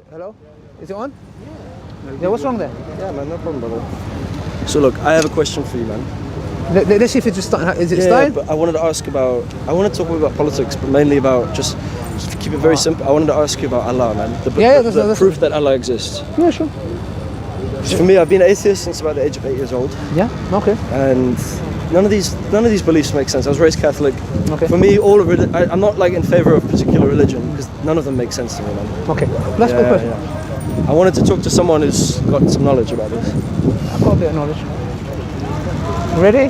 Hello? Is it on? Yeah, what's wrong there? Yeah, man, no problem, brother. So look, I have a question for you, man. Let's see if it's just starting. Is it Yeah, starting? but I wanted to ask about, I want to talk about politics, but mainly about just to keep it very simple. I wanted to ask you about Allah, man. The that's proof that Allah exists. Yeah, sure. For me, I've been atheist since about the age of 8 years old. Yeah, okay. And none of these beliefs make sense. I was raised Catholic. Okay. For me, I'm not like in favor of a particular religion because none of them make sense to me, man. Okay, that's a good question. Yeah. I wanted to talk to someone who's got some knowledge about this. I've got a bit of knowledge. Ready?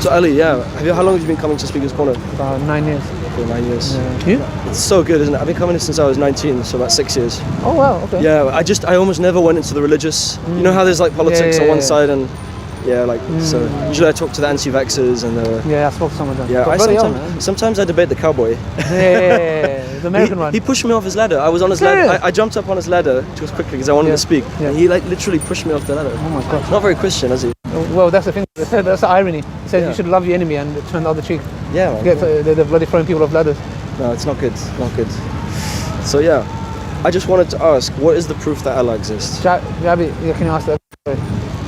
So Ali, how long have you been coming to Speaker's Corner? About 9 years. For 9 years. Yeah. You? It's so good, isn't it? I've been coming since I was 19, so about 6 years. Oh wow, okay. Yeah, I almost never went into the religious. You know how there's like politics on one side and so usually I talk to the anti-vaxxers and yeah, I spoke to some of them. Yeah, sometimes I debate the cowboy. The American one. He pushed me off his ladder. I was on his ladder. I jumped up on his ladder just quickly because I wanted to speak. Yeah. And he like literally pushed me off the ladder. Oh my god. Not very Christian, is he? Well, that's the thing. That's the irony. He says you should love your enemy and turn the other cheek. Yeah, man. They're bloody throwing people off ladders. No, it's not good. Not good. So yeah, I just wanted to ask, what is the proof that Allah exists? Jabi, can you ask that?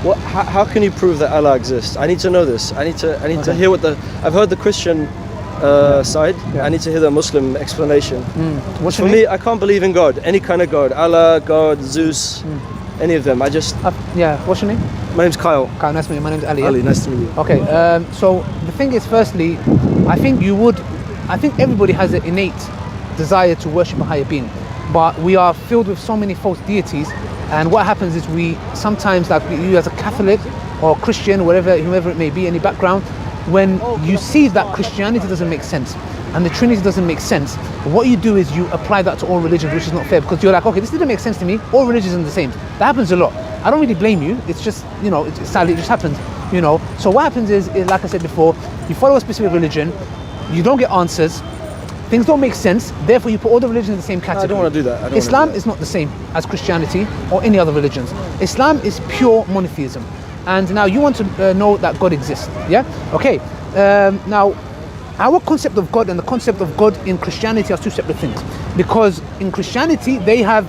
What? How can you prove that Allah exists? I need to know this. I need to hear I've heard the Christian side. Yeah. I need to hear the Muslim explanation. What's For me, I can't believe in God, any kind of God, Allah, God, Zeus, any of them. What's your name? My name's Kyle. Kyle, nice to meet you. My name's Ali. Ali, nice to meet you. Okay, so the thing is, firstly, I think everybody has an innate desire to worship a higher being, but we are filled with so many false deities, and what happens is we sometimes, like you as a Catholic or Christian, whoever it may be, any background, when you see that Christianity doesn't make sense and the Trinity doesn't make sense, what you do is you apply that to all religions, which is not fair, because you're like, okay, this didn't make sense to me, all religions are the same. That happens a lot. I don't really blame you, it's just, sadly it just happens, So what happens is, like I said before, you follow a specific religion, you don't get answers, things don't make sense, therefore you put all the religions in the same category. I don't want to do that. Islam is not the same as Christianity or any other religions. Islam is pure monotheism. And now you want to know that God exists, yeah? Okay, now our concept of God and the concept of God in Christianity are two separate things. Because in Christianity, they have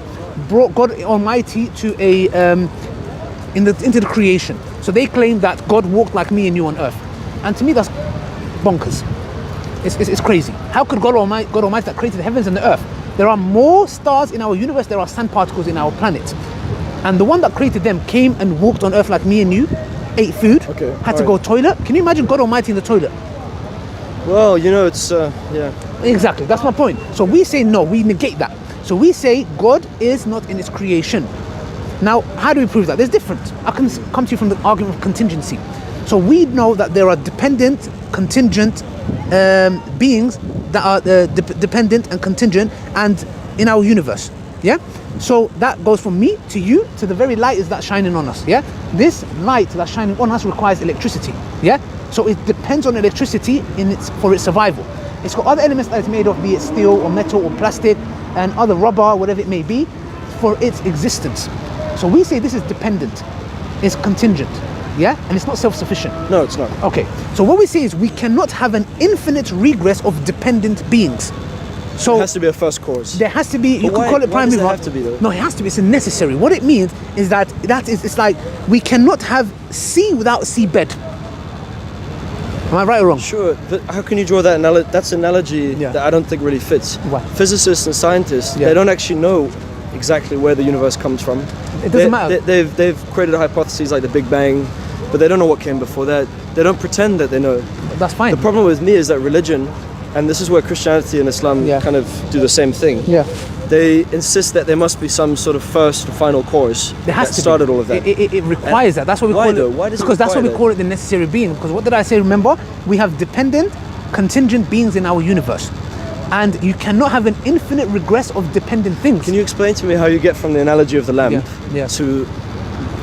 brought God Almighty to into the creation. So they claim that God walked like me and you on earth. And to me, that's bonkers. It's crazy. How could God Almighty that created the heavens and the earth? There are more stars in our universe, there are sand particles in our planet. And the one that created them came and walked on earth like me and you, ate food, had to go toilet. Can you imagine God Almighty in the toilet? Well, it's, yeah. Exactly, that's my point. So we say no, we negate that. So we say God is not in His creation. Now, how do we prove that? There's different. I can come to you from the argument of contingency. So we know that there are dependent, contingent beings that are dependent and contingent and in our universe. Yeah? So that goes from me to you to the very light that's shining on us. Yeah? This light that's shining on us requires electricity. Yeah? So it depends on electricity for its survival. It's got other elements that it's made of, be it steel or metal or plastic and other rubber, whatever it may be, for its existence. So we say this is dependent, it's contingent, yeah? And it's not self-sufficient. No, it's not. Okay, so what we say is we cannot have an infinite regress of dependent beings. So there has to be a first cause. There has to be, you could call it primary. Why does it have to be though? No, it has to be, it's necessary. What it means is that it's like we cannot have sea without seabed. Am I right or wrong? Sure, but how can you draw that analogy? That's an analogy that I don't think really fits. Why? Physicists and scientists, they don't actually know exactly where the universe comes from. It doesn't matter. They've created hypotheses like the Big Bang, but they don't know what came before that. They don't pretend that they know. That's fine. The problem with me is that religion, and this is where Christianity and Islam kind of do the same thing. Yeah. They insist that there must be some sort of first or final cause that started all of that. It requires that. That's what we call it. Why does it because that's what we require call it the necessary being. Because what did I say? Remember, we have dependent, contingent beings in our universe. And you cannot have an infinite regress of dependent things. Can you explain to me how you get from the analogy of the lamp to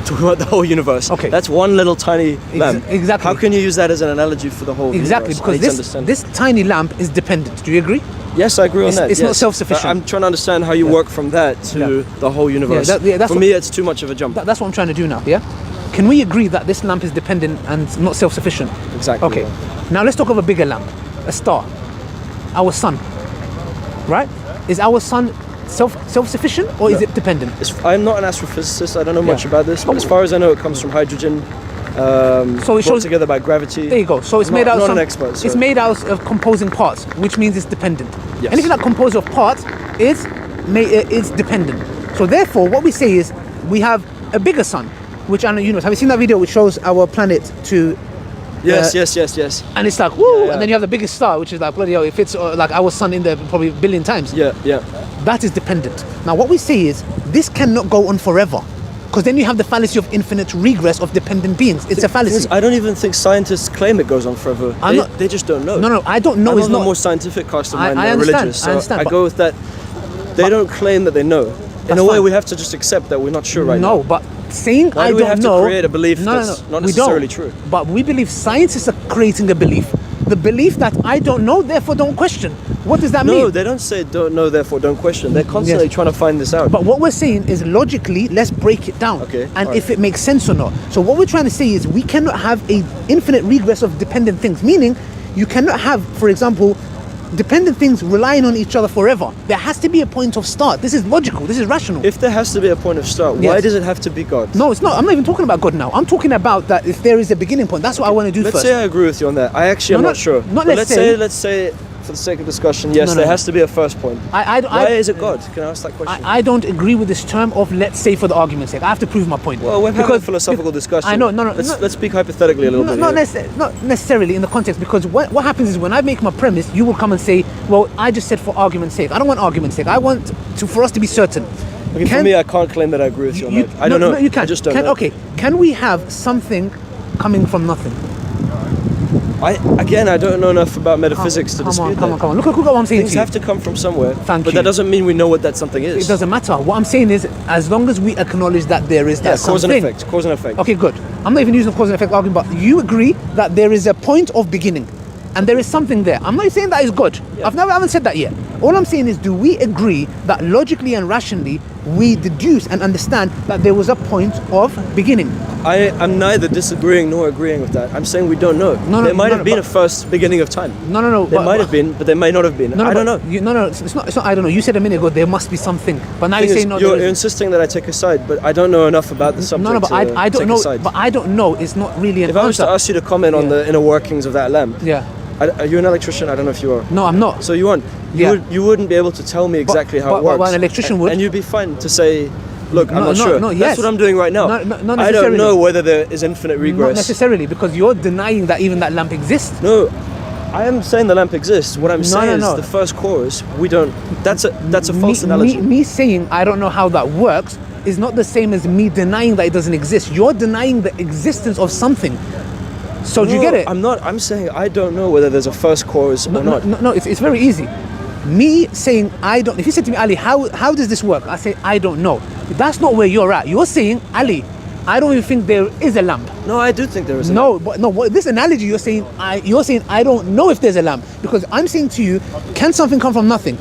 the whole universe? Okay. That's one little tiny lamp. Exactly. How can you use that as an analogy for the whole universe? Because this tiny lamp is dependent. Do you agree? Yes, I agree on that. It's not self-sufficient. I'm trying to understand how you work from that to the whole universe. For me, it's too much of a jump. That's what I'm trying to do now, yeah? Can we agree that this lamp is dependent and not self-sufficient? Exactly. Okay. Now let's talk of a bigger lamp, a star, our sun, right? is our sun self-sufficient, or is it dependent? I'm not an astrophysicist. I don't know much about this, but as far as I know, it comes from hydrogen. So it brought together by gravity. There you go. So it's I'm made out. Not an expert. So. It's made out of composing parts, which means it's dependent. Yes. Anything that composed of parts is dependent. So therefore, what we say is we have a bigger sun, which I know you know. Have you seen that video which shows our planet to? Yes. And it's like woo, and then you have the biggest star, which is like bloody hell. It fits like our sun in there probably a billion times. Yeah. That is dependent. Now what we say is this cannot go on forever, because then you have the fallacy of infinite regress of dependent beings. It's a fallacy. I don't even think scientists claim it goes on forever. They just don't know. No, I don't know. I'm It's on not the more scientific cast of mine. I They're understand, religious, so I understand, I go with that. They don't claim that they know. In a way, we have to just accept that we're not sure right now. No, but saying Why I do we don't have know. to create a belief that's not necessarily true? But we believe scientists are creating a belief. The belief that I don't know, therefore don't question. What does that mean? No, they don't say don't know, therefore don't question. They're constantly trying to find this out. But what we're saying is logically, let's break it down. Okay, and right. if it makes sense or not. So what we're trying to say is we cannot have a infinite regress of dependent things. Meaning, you cannot have, for example, dependent things relying on each other forever. There has to be a point of start. This is logical. This is rational. If there has to be a point of start, why does it have to be God? No, it's not. I'm not even talking about God now. I'm talking about that if there is a beginning point. That's what I want to do Let's first. say I agree with you on that. I actually am not sure. Not But necessarily. let's say, for the sake of discussion, yes, there has to be a first point. Why is it God? Can I ask that question? I don't agree with this term of let's say for the argument's sake. I have to prove my point. Well, we're having a philosophical discussion. I know, Let's speak hypothetically a little bit. Not necessarily in the context, because what happens is when I make my premise, you will come and say, well, I just said for argument's sake. I don't want argument's sake. I want for us to be certain. Okay, for me, I can't claim that I agree with you on that. I don't know. No, you can. I just don't know. Okay, can we have something coming from nothing? I don't know enough about metaphysics to dispute that. Come on. Look what I'm saying Things to you. have to come from somewhere. Thank but you. that doesn't mean we know what that something is. It doesn't matter. What I'm saying is, as long as we acknowledge that there is that cause something. Cause and effect. Okay, good. I'm not even using the cause and effect argument, but you agree that there is a point of beginning, and there is something there. I'm not saying that is God. Yeah. I haven't said that yet. All I'm saying is, do we agree that logically and rationally we deduce and understand that there was a point of beginning? I am neither disagreeing nor agreeing with that. I'm saying we don't know. There might have been a first beginning of time. No. There might have been, but there may not have been. I don't know. It's not. I don't know. You said a minute ago there must be something, but now you're saying no. You're insisting that I take a side, but I don't know enough about the subject. No, but I don't know. Side. But I don't know. It's not really an answer. If I was to ask you to comment on the inner workings of that lamp, are you an electrician? I don't know if you are. No, I'm not. So you aren't. You wouldn't be able to tell me exactly how it works. But an electrician would. And you'd be fine to say, look, I'm not sure. Yes. That's what I'm doing right now. Not I don't know whether there is infinite regress. Not necessarily, because you're denying that even that lamp exists. No, I am saying the lamp exists. What I'm saying is the first chorus, we don't. That's a false analogy. Me saying I don't know how that works is not the same as me denying that it doesn't exist. You're denying the existence of something. So do you get it? I'm not. I'm saying I don't know whether there's a first chorus or not. No, it's very easy. Me saying I don't. If you said to me, Ali, how does this work? I say I don't know. That's not where you're at. You're saying, Ali, I don't even think there is a lamp. No, I do think there is a lamp. This analogy you're saying I don't know if there's a lamp, because I'm saying to you, can something come from nothing?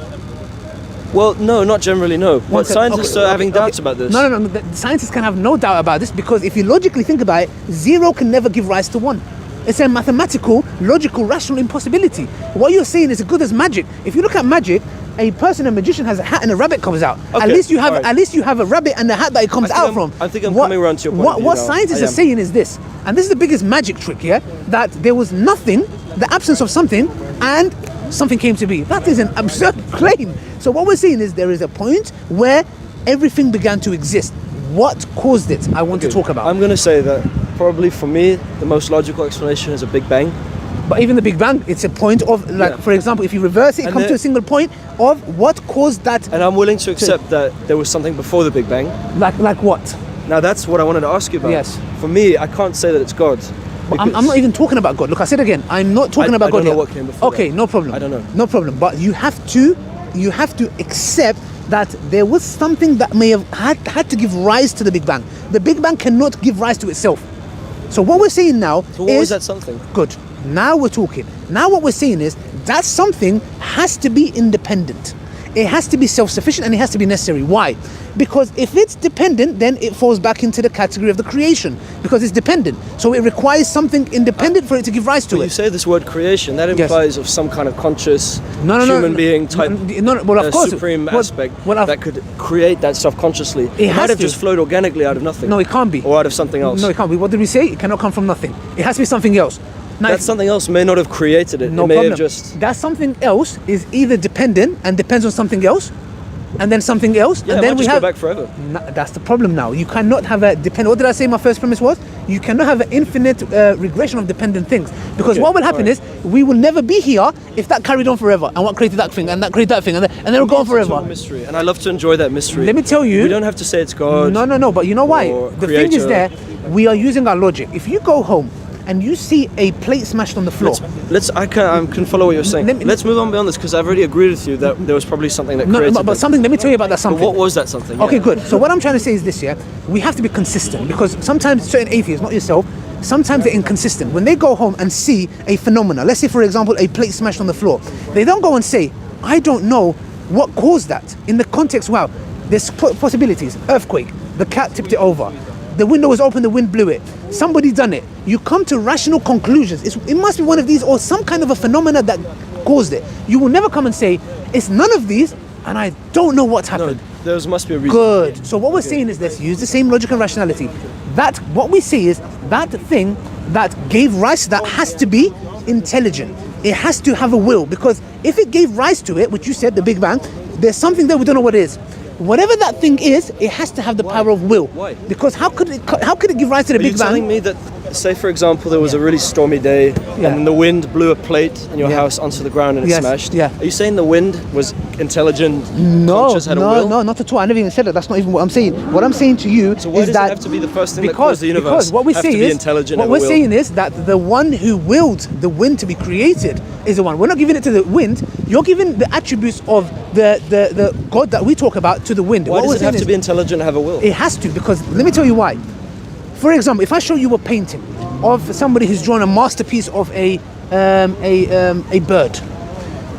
Well, no, not generally, no. But scientists are having doubts about this. No. The scientists can have no doubt about this, because if you logically think about it, 0 can never give rise to 1. It's a mathematical, logical, rational impossibility. What you're saying is as good as magic. If you look at magic, a magician has a hat and a rabbit comes out. Okay, at least you have a rabbit and a hat that it comes out from. I think I'm coming around to your point. What scientists are saying is this, and this is the biggest magic trick here, that there was nothing, the absence of something, and something came to be. That is an absurd claim. So what we're saying is there is a point where everything began to exist. What caused it? I want to talk about. I'm going to say that probably for me, the most logical explanation is a Big Bang. But even the Big Bang, it's a point of, for example, if you reverse it, it comes to a single point of what caused that. And I'm willing to accept that there was something before the Big Bang. Like what? Now that's what I wanted to ask you about. Yes. For me, I can't say that it's God. But I'm not even talking about God. Look, I said again, I'm not talking about God. I don't know what came before. Okay, no problem. I don't know. No problem. But you have to accept that there was something that may have had to give rise to the Big Bang. The Big Bang cannot give rise to itself. So what we're saying now so what was that something? Good. Now we're talking. Now what we're saying is that something has to be independent. It has to be self-sufficient and it has to be necessary. Why? Because if it's dependent, then it falls back into the category of the creation because it's dependent. So it requires something independent for it to give rise to When it. you say this word creation, that implies of some kind of conscious human being type well, of course, supreme aspect well, that could create that stuff consciously. It has might have to. just flowed organically out of nothing. No, it can't be. Or out of something else. No, it can't be. What did we say? It cannot come from nothing. It has to be something else. Now, that something else may not have created it. No it may problem. have just... That something else is either dependent and depends on something else, and then something else, Yeah, and it then might we just have. go back forever. That's the problem now. You cannot have a dependent. What did I say? My first premise was you cannot have an infinite regression of dependent things because what will happen is we will never be here if that carried on forever. And what created that thing, and that created that thing, and then it'll go on forever. It's a mystery, and I love to enjoy that mystery. Let me tell you. We don't have to say it's God. No. But you know why? or The thing is creator. we are using our logic. If you go home and you see a plate smashed on the floor. I can follow what you're saying. Let's move on beyond this because I've already agreed with you that there was probably something that created but something. Let me tell you about that something. But what was that something? Okay, good. So what I'm trying to say is this: we have to be consistent because sometimes certain atheists, not yourself, sometimes they're inconsistent. When they go home and see a phenomena, let's say for example a plate smashed on the floor, they don't go and say, "I don't know what caused that." In the context, wow, there's possibilities. Earthquake. The cat tipped it over. The window was open, the wind blew it. Somebody done it. You come to rational conclusions. It must be one of these or some kind of a phenomena that caused it. You will never come and say, it's none of these and I don't know what happened. No, there must be a reason. Good. So what we're saying is let's use the same logic and rationality. That what we say is that thing that gave rise to that has to be intelligent. It has to have a will because if it gave rise to it, which you said, the Big Bang, there's something there we don't know what it is. Whatever that thing is, it has to have the power of will. Why? Because how could it give rise to the Big Bang? Are you telling me that, say for example, there was a really stormy day and then the wind blew a plate in your house onto the ground and it smashed? Yeah. Are you saying the wind was intelligent, No, conscious, had a will? no, not at all. I never even said that. That's not even what I'm saying. What I'm saying to you So why is does that it have to be the first thing that caused the universe? because what we have say to be is intelligent what and we're a will? saying is that the one who willed the wind to be created is the one. We're not giving it to the wind. You're giving the attributes of the God that we talk about to the wind. Why What does we're it have saying to be intelligent and have a will? It has to, because let me tell you why. For example, if I show you a painting of somebody who's drawn a masterpiece of a bird,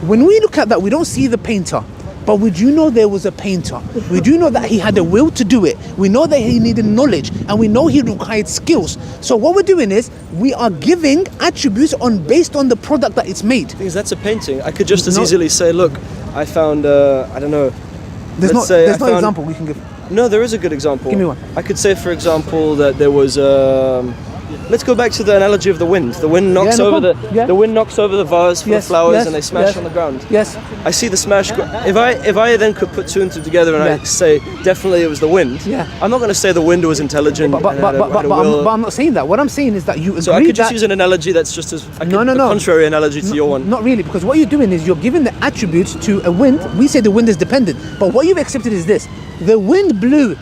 when we look at that, we don't see the painter, but we do know there was a painter. We do know that he had a will to do it. We know that he needed knowledge, and we know he required skills. So what we're doing is we are giving attributes based on the product that it's made. Because that's a painting. I could just as easily say, look, I found, I don't know. There's no example we can give. No, there is a good example. Give me one. I could say, for example, that there was. Let's go back to the analogy of the wind. The wind knocks no over problem. the wind knocks over the vase for the flowers, and they smash yes. on the ground. Yes. I see the smash. If I then could put two and two together and I say definitely it was the wind. Yeah. I'm not going to say the wind was intelligent. But I'm not saying that. What I'm saying is that you agree So I could just use an analogy that's just as a contrary analogy to your one. Not really, because what you're doing is you're giving the attributes to a wind. We say the wind is dependent, but what you've accepted is this: the wind blew.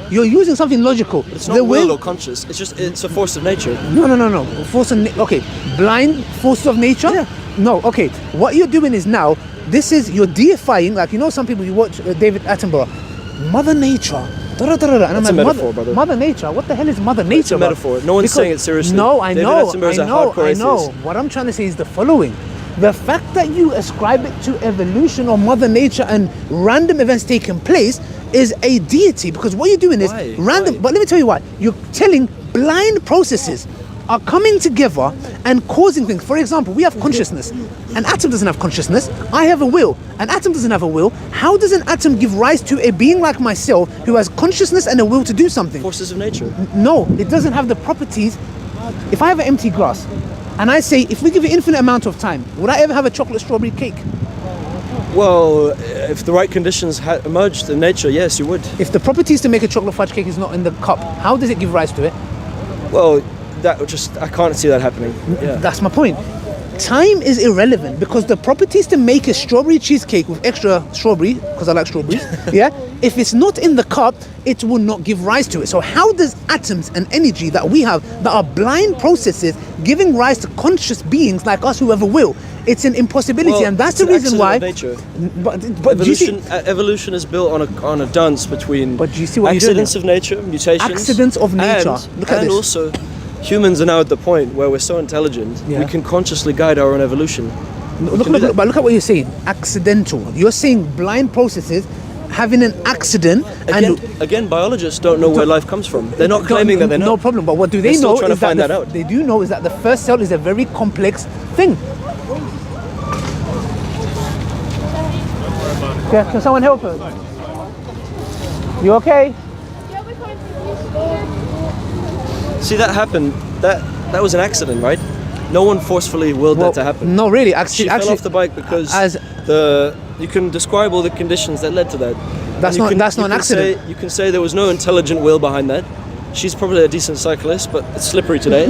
You're using something logical. It's not will or conscious. It's a force of nature. No. Force of okay, blind forces of nature. Yeah. No. Okay. What you're doing is now. You're deifying. Like some people you watch David Attenborough, Mother Nature. And That's a metaphor, brother. Mother Nature. What the hell is Mother Nature? It's a metaphor. No one's saying it seriously. No, I know. David Attenborough is a hardcore atheist. What I'm trying to say is the following. The fact that you ascribe it to evolution or Mother Nature and random events taking place is a deity, because what you're doing is random. But let me tell you why. You're telling blind processes are coming together and causing things. For example, we have consciousness. An atom doesn't have consciousness. I have a will. An atom doesn't have a will. How does an atom give rise to a being like myself who has consciousness and a will to do something? Forces of nature. No, it doesn't have the properties. If I have an empty glass and I say, if we give an infinite amount of time, would I ever have a chocolate strawberry cake? Well, if the right conditions had emerged in nature, yes, you would. If the properties to make a chocolate fudge cake is not in the cup, how does it give rise to it? Well, I can't see that happening. Yeah. That's my point. Time is irrelevant because the properties to make a strawberry cheesecake with extra strawberry, because I like strawberries, if it's not in the cup, it will not give rise to it. So how does atoms and energy that we have that are blind processes giving rise to conscious beings like us who have a will? It's an impossibility, and that's the reason why. Nature. But evolution is built on a dance between but do you see what accidents of nature, mutations, accidents of nature. And also, humans are now at the point where we're so intelligent, we can consciously guide our own evolution. But look at what you're saying. Accidental. You're saying blind processes having an accident. Again, biologists don't know where life comes from. They're not claiming that they know. No problem. But what do they They're still know trying is to find that that out. they do know is that the first cell is a very complex thing. Yeah, can someone help us? You okay? See, that happened. That was an accident, right? No one forcefully willed that to happen. No, really. She fell off the bike because you can describe all the conditions that led to that. That's not an accident. You can say there was no intelligent will behind that. She's probably a decent cyclist, but it's slippery today.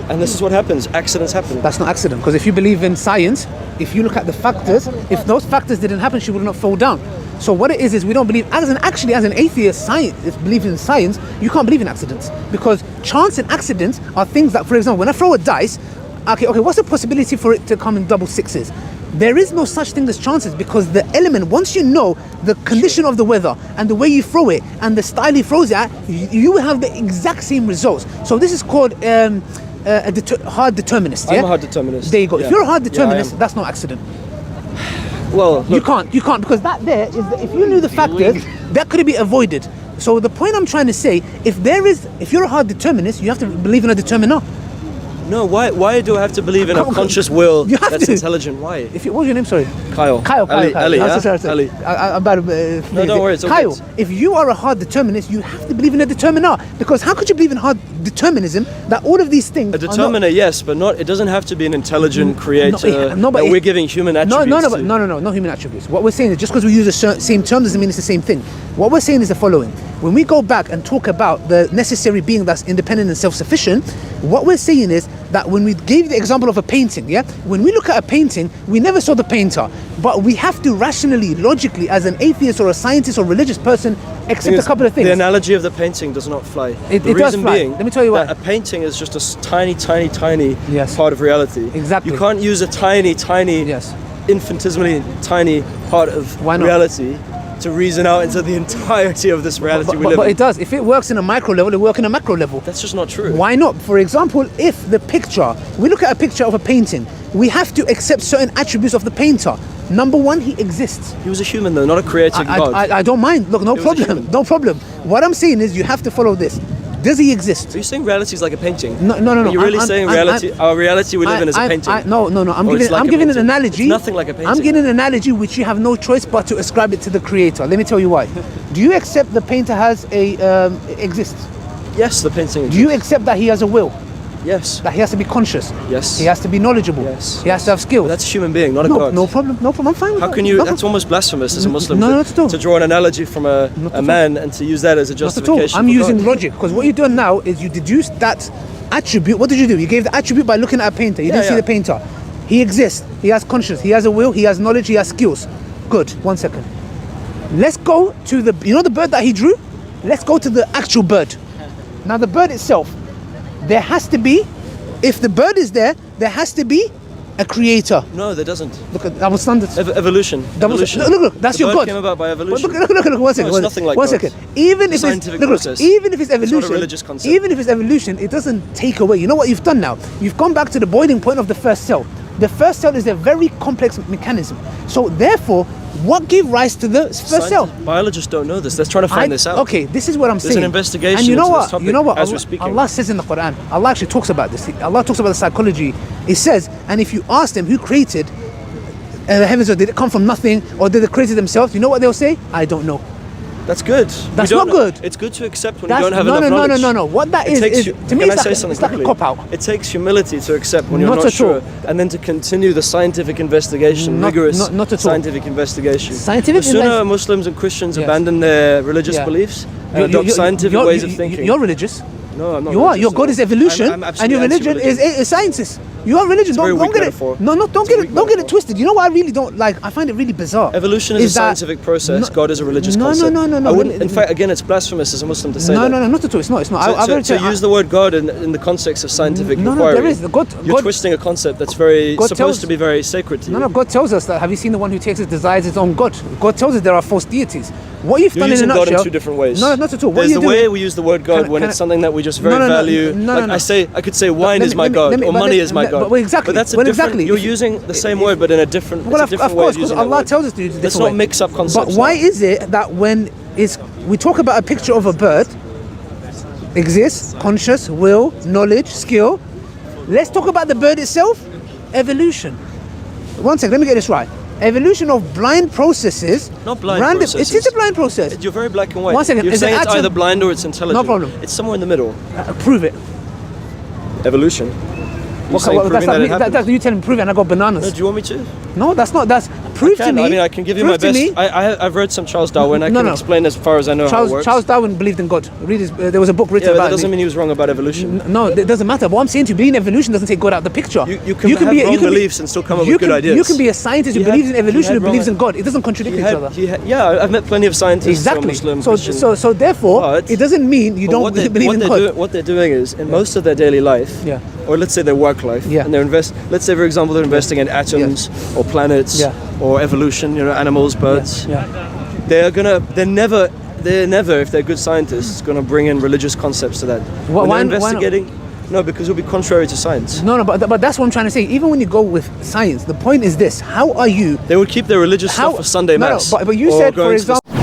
And this is what happens. Accidents happen. That's not accident, because if you believe in science, if you look at the factors, if those factors didn't happen, she would not fall down. So what it is we don't believe, as an atheist science, believe in science, you can't believe in accidents. Because chance and accidents are things that, for example, when I throw a dice, okay, what's the possibility for it to come in double sixes? There is no such thing as chances, because the element, once you know the condition of the weather and the way you throw it and the style he throws it at, you will have the exact same results. So this is called hard determinist. I'm a hard determinist. There you go. Yeah. If you're a hard determinist, that's not accident. Well, look, you can't, because that there is if you knew the factors, that could be avoided. So the point I'm trying to say, if you're a hard determinist, you have to believe in a determiner. no, why do I have to believe in a conscious will that's intelligent? Why? What was your name? Sorry. Kyle. Ali, Ali. I'm bad. No, don't worry, it's okay. Kyle, if you are a hard determinist, you have to believe in a determiner. Because how could you believe in hard determinism that all of these things A determiner, yes, but not. It doesn't have to be an intelligent creator but that we're giving human attributes to. No human attributes. What we're saying is just because we use the same term doesn't mean it's the same thing. What we're saying is the following. When we go back and talk about the necessary being that's independent and self-sufficient, what we're saying is that when we gave the example of a painting, when we look at a painting, we never saw the painter, but we have to rationally, logically, as an atheist or a scientist or religious person, accept a couple of things. The analogy of the painting does not fly. It the does reason fly. being Let me tell you why. that a painting is just a tiny Yes. part of reality. Exactly. You can't use a tiny, Yes. infinitesimally tiny part of Why not? reality to reason out into the entirety of this reality we live But in. it does. If it works in a micro level, it works in a macro level. That's just not true. Why not? For example, if the picture, we look at a picture of a painting, we have to accept certain attributes of the painter. Number one, he exists. He was a human though, not a created god. I don't mind. Look, no He was a problem. human. No problem. What I'm saying is you have to follow this. Does he exist? Are you saying reality is like a painting? No. Are you really saying reality? Our reality we live in is a painting? No. I'm Or it's giving. like I'm a giving an painting? analogy. It's nothing like a painting. I'm giving an analogy which you have no choice but to ascribe it to the creator. Let me tell you why. Do you accept the painter has exists? Yes, the painting. Do you accept that he has a will? Yes. That he has to be conscious? Yes. He has to be knowledgeable? Yes. He has to have skills? But that's a human being, not a god. No problem. I'm fine with How that. can you? No That's problem. almost blasphemous as a Muslim No, not at all. to draw an analogy from a man and to use that as a Not at all. justification. I'm for using God. logic, because what you're doing now is you deduce that attribute. What did you do? You gave the attribute by looking at a painter. You didn't see the painter. He exists. He has conscience. He has a will. He has knowledge. He has skills. Good. 1 second. Let's go to the bird that he drew? Let's go to the actual bird. Now the bird itself, there has to be, if the bird is there has to be a creator. No, there doesn't. Look at double standards. Evolution. Evolution. Look, that's the your bird God. came about by evolution. Look, 1 second. No, it's nothing like one God. second. Even if scientific it's process. even if it's evolution, It's not a religious concept. even if it's evolution, it doesn't take away. You know what you've done now? You've gone back to the boiling point of the first cell. The first cell is a very complex mechanism. So therefore, what gave rise to the first cell? Biologists don't know this. They're trying to find this out. Okay, this is what I'm saying. There's an investigation And you know into what? this topic You know what? as we're speaking. Allah says in the Quran. Allah actually talks about this. Allah talks about the psychology. It says, and if you ask them who created the heavens, or did it come from nothing, or did they create it themselves? You know what they'll say? I don't know. That's good. That's not good. It's good to accept when you don't have enough knowledge. No. What that is to me, it's like a cop-out. It takes humility to accept when you're Not not at all. sure, and then to continue the scientific investigation, rigorous not at all. scientific investigation. Scientific the sooner invest- Muslims and Christians Yes. abandon their religious Yeah. beliefs and adopt scientific ways of thinking. You're religious. No, I'm not. You are. religious Your at God all. is evolution, I'm and absolutely your religion anti-religion. is sciences. You are religion. a very Don't weak get metaphor. it. No, don't It's a get weak it. Don't get it metaphor. twisted. You know what I really don't like? I find it really bizarre. Evolution is a that- scientific process. No- God is a religious no, concept. no. I wouldn't, in fact, again, it's blasphemous as a Muslim to say that. No, not at all. It's not. To use the word God in the context of scientific No, inquiry, there is. you're twisting a concept that's very God supposed tells- to be very sacred to you. No, God tells us that. Have you seen the one who takes his desires his own God? God tells us there are false deities. What you've You're done using in a God nutshell. in two different ways. No, not at all. What There's you're the way doing- we use the word God when Can it's I- something that we just very value. No. I could say wine is my God, or money is my God. But exactly. But that's a Well, different. exactly. You're using the same word, but in a different. Well, it's a of different way course, of because using that Allah word. tells us to use a Let's different not way. mix up concepts. But why now. is it that when we talk about a picture of a bird, exists, conscious, will, knowledge, skill, let's talk about the bird itself, evolution. One second, let me get this right. Evolution of blind processes. Not blind random, processes. It is a blind process. You're very black and white. One second, You're is saying an it's atom- either blind or it's intelligent. No problem. It's somewhere in the middle. Prove it. Evolution. You're saying That's proving like that me, it happened. that's you telling me prove it and I got bananas. No, do you want me to? No, that's not. That's prove to me. I mean, I can give you prove my to best. me. I've read some Charles Darwin. I No, can no. explain as far as I know how it works. Charles Darwin believed in God. Read his, there was a book written yeah, but about that doesn't it. mean he was wrong about evolution. No, it doesn't matter. What I'm saying to you, being in evolution doesn't take God out of the picture. You can have wrong beliefs and still come up with good ideas. You can be a scientist who He had- believes in he evolution, had who believes wrong- in God. It doesn't contradict each other. Yeah, I've met plenty of scientists. Exactly. Muslim, So, Christian. so therefore, But- it doesn't mean you But don't what they- believe in what God. What they're doing is, in most of their daily life, Yeah. or let's say their work life, Yeah. and let's say for example they're investing in atoms or planets Yeah. or evolution, animals, birds. Yeah. They're never, if they're good scientists, gonna bring in religious concepts to that. Why- When why they're not? investigating, no, because it'll be contrary to science. No, but that's what I'm trying to say. Even when you go with science, the point is this: how are you? They would keep their religious stuff for Sunday no, mass. but you or said, for going to the- example.